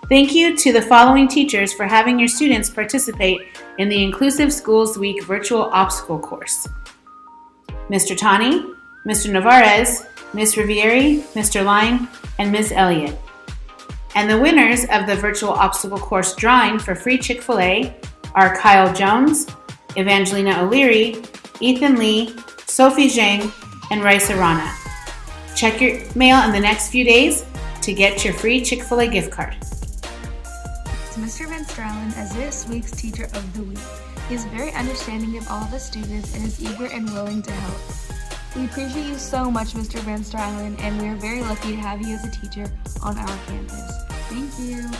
Thank you to the following teachers for having your students participate in the Inclusive Schools Week virtual obstacle course. Mr. Tani, Mr. Navarez, Ms. Rivieri, Mr. Line, and Ms. Elliott. And the winners of the virtual obstacle course drawing for free Chick-fil-A are Kyle Jones, Evangelina O'Leary, Ethan Lee, Sophie Zhang, and Raisa Rana. Check your mail in the next few days to get your free Chick-fil-A gift card. Mr. Van Stralen as this week's Teacher of the Week. He is very understanding of all of the students and is eager and willing to help. We appreciate you so much, Mr. Van Stralen, and we are very lucky to have you as a teacher on our campus. Thank you.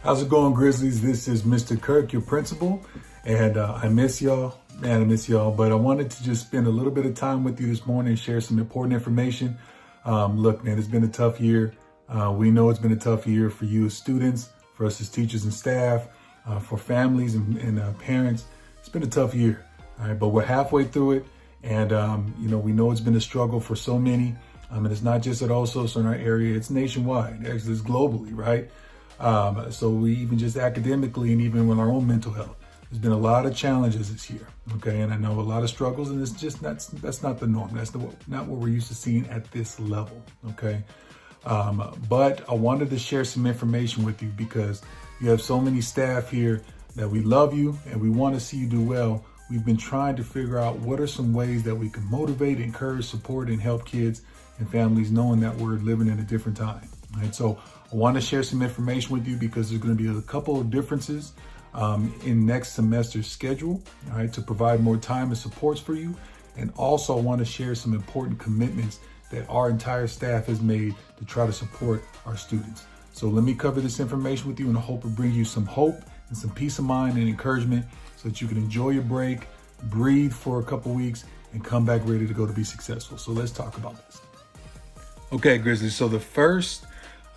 How's it going, Grizzlies? This is Mr. Kirk, your principal, and I miss y'all. Man, I miss y'all, but I wanted to just spend a little bit of time with you this morning and share some important information. Look, man, it's been a tough year. We know it's been a tough year for you as students, for us as teachers and staff, for families and parents. It's been a tough year, all right, but we're halfway through it. And, we know it's been a struggle for so many. And it's not just at Osos in our area, it's nationwide, actually it's globally, right? So we even just academically and even with our own mental health, there's been a lot of challenges this year, okay? And I know a lot of struggles, and it's just, that's not the norm. That's not what we're used to seeing at this level, okay? But I wanted to share some information with you because you have so many staff here that we love you and we want to see you do well. We've been trying to figure out what are some ways that we can motivate, encourage, support, and help kids and families knowing that we're living in a different time. Right? So I want to share some information with you because there's going to be a couple of differences in next semester's schedule, all right, to provide more time and supports for you. And also I want to share some important commitments that our entire staff has made to try to support our students. So let me cover this information with you, and I hope it brings you some hope and some peace of mind and encouragement so that you can enjoy your break, breathe for a couple weeks, and come back ready to go to be successful. So let's talk about this. Okay, Grizzlies. So the first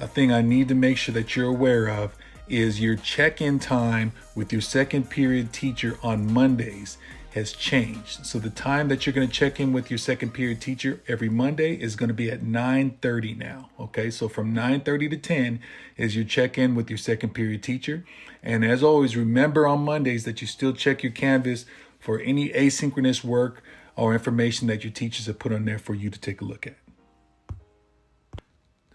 thing I need to make sure that you're aware of is your check-in time with your second period teacher on Mondays has changed. So the time that you're going to check in with your second period teacher every Monday is going to be at 9:30 now. Okay, so from 9:30 to 10 is your check-in with your second period teacher. And as always, remember on Mondays that you still check your Canvas for any asynchronous work or information that your teachers have put on there for you to take a look at.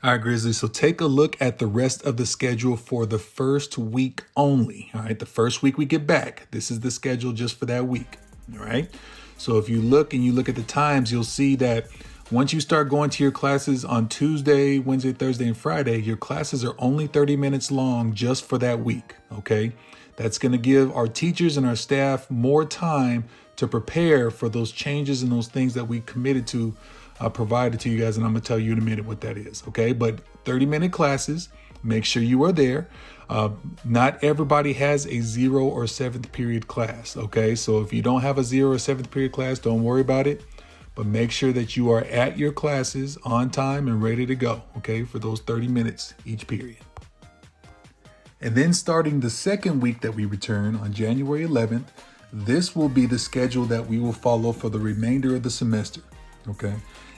All right, Grizzlies, so take a look at the rest of the schedule for the first week only. All right, the first week we get back, this is the schedule just for that week. All right, so if you look at the times, you'll see that once you start going to your classes on Tuesday, Wednesday, Thursday, and Friday, your classes are only 30 minutes long just for that week, okay? That's going to give our teachers and our staff more time to prepare for those changes and those things that we committed to provided to you guys, and I'm going to tell you in a minute what that is, okay? But 30-minute classes, make sure you are there. Not everybody has a 0 or 7th period class, okay? So if you don't have a 0 or 7th period class, don't worry about it. But make sure that you are at your classes on time and ready to go, okay, for those 30 minutes each period. And then starting the second week that we return on January 11th, this will be the schedule that we will follow for the remainder of the semester, okay?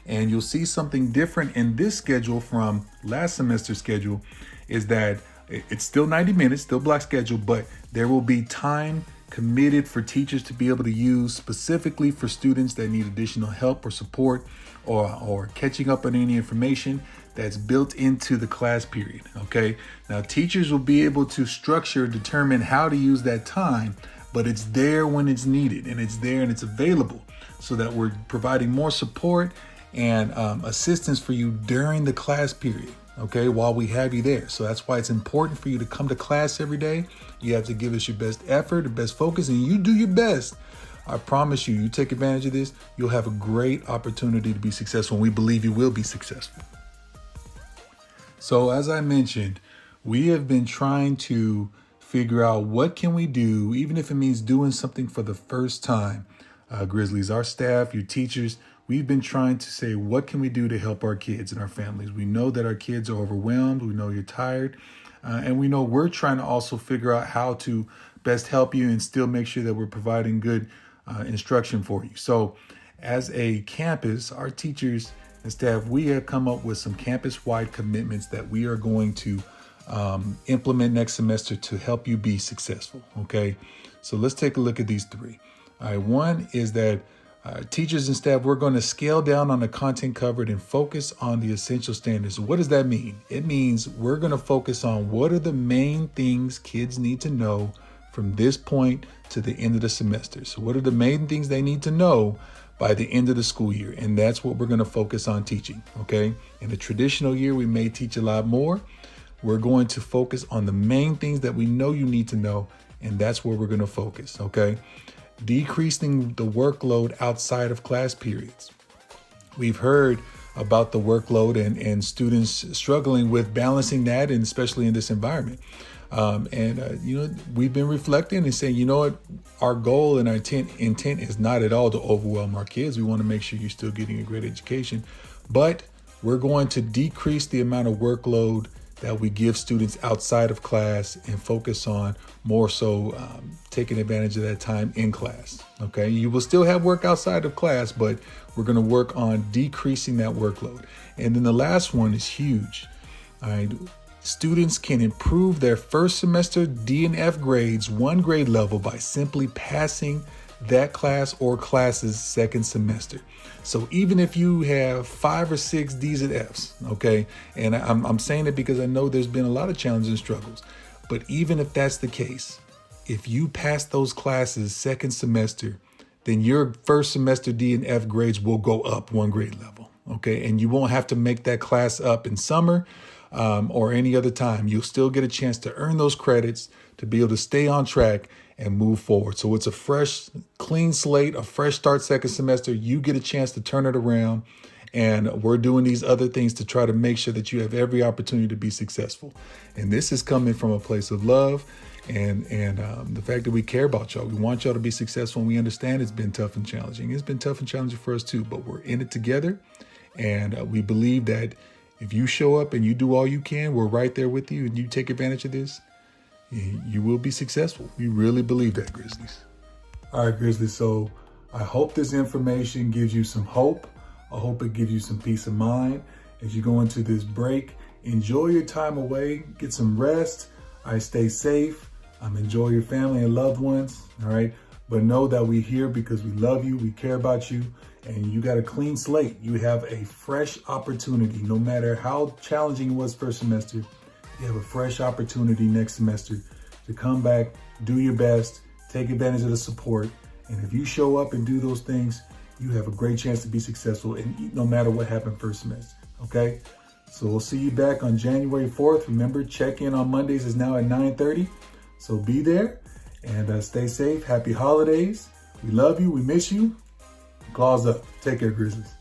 And you'll see something different in this schedule from last semester's schedule is that it's still 90 minutes, still block schedule, but there will be time committed for teachers to be able to use specifically for students that need additional help or support or catching up on any information that's built into the class period, okay? Now, teachers will be able to determine how to use that time, but it's there when it's needed, and it's there and it's available so that we're providing more support and assistance for you during the class period, okay, while we have you there. So that's why it's important for you to come to class every day. You have to give us your best effort, the best focus, and you do your best. I promise you, you take advantage of this, you'll have a great opportunity to be successful, and we believe you will be successful. So as I mentioned, we have been trying to figure out what can we do, even if it means doing something for the first time. Grizzlies, our staff, your teachers, we've been trying to say, what can we do to help our kids and our families? We know that our kids are overwhelmed. We know you're tired. And we know we're trying to also figure out how to best help you and still make sure that we're providing good instruction for you. So as a campus, our teachers and staff, we have come up with some campus-wide commitments that we are going to implement next semester to help you be successful. Okay, so let's take a look at these three. All right, one is that teachers and staff, we're going to scale down on the content covered and focus on the essential standards. What does that mean? It means we're going to focus on what are the main things kids need to know from this point to the end of the semester. So what are the main things they need to know by the end of the school year? And that's what we're going to focus on teaching. Okay. In a traditional year, we may teach a lot more. We're going to focus on the main things that we know you need to know. And that's where we're going to focus. Okay. Decreasing the workload outside of class periods. We've heard about the workload and students struggling with balancing that, and especially in this environment. We've been reflecting and saying, our goal and our intent is not at all to overwhelm our kids. We want to make sure you're still getting a great education, but we're going to decrease the amount of workload that we give students outside of class and focus on more so taking advantage of that time in class. Okay, you will still have work outside of class, but we're going to work on decreasing that workload. And then the last one is huge. All right, students can improve their first semester D and F grades 1 grade level by simply passing that class or classes second semester. So even if you have 5 or 6 D's and F's, okay, and I'm saying it because I know there's been a lot of challenges and struggles, but even if that's the case, if you pass those classes second semester, then your first semester D and F grades will go up 1 grade level, okay, and you won't have to make that class up in summer or any other time. You'll still get a chance to earn those credits to be able to stay on track and move forward. So it's a fresh, clean slate, a fresh start second semester. You get a chance to turn it around. And we're doing these other things to try to make sure that you have every opportunity to be successful. And this is coming from a place of love and the fact that we care about y'all. We want y'all to be successful, and we understand it's been tough and challenging. It's been tough and challenging for us too, but we're in it together. And we believe that if you show up and you do all you can, we're right there with you, and you take advantage of this, you will be successful. We really believe that, Grizzlies. All right, Grizzlies. So I hope this information gives you some hope. I hope it gives you some peace of mind as you go into this break. Enjoy your time away. Get some rest. Stay safe. Enjoy your family and loved ones. All right. But know that we're here because we love you. We care about you. And you got a clean slate. You have a fresh opportunity. No matter how challenging it was first semester, you have a fresh opportunity next semester to come back, do your best, take advantage of the support. And if you show up and do those things, you have a great chance to be successful, and no matter what happened first semester. Okay? So we'll see you back on January 4th. Remember, check-in on Mondays is now at 9:30. So be there and stay safe. Happy holidays. We love you. We miss you. Claws up. Take care, Grizzlies.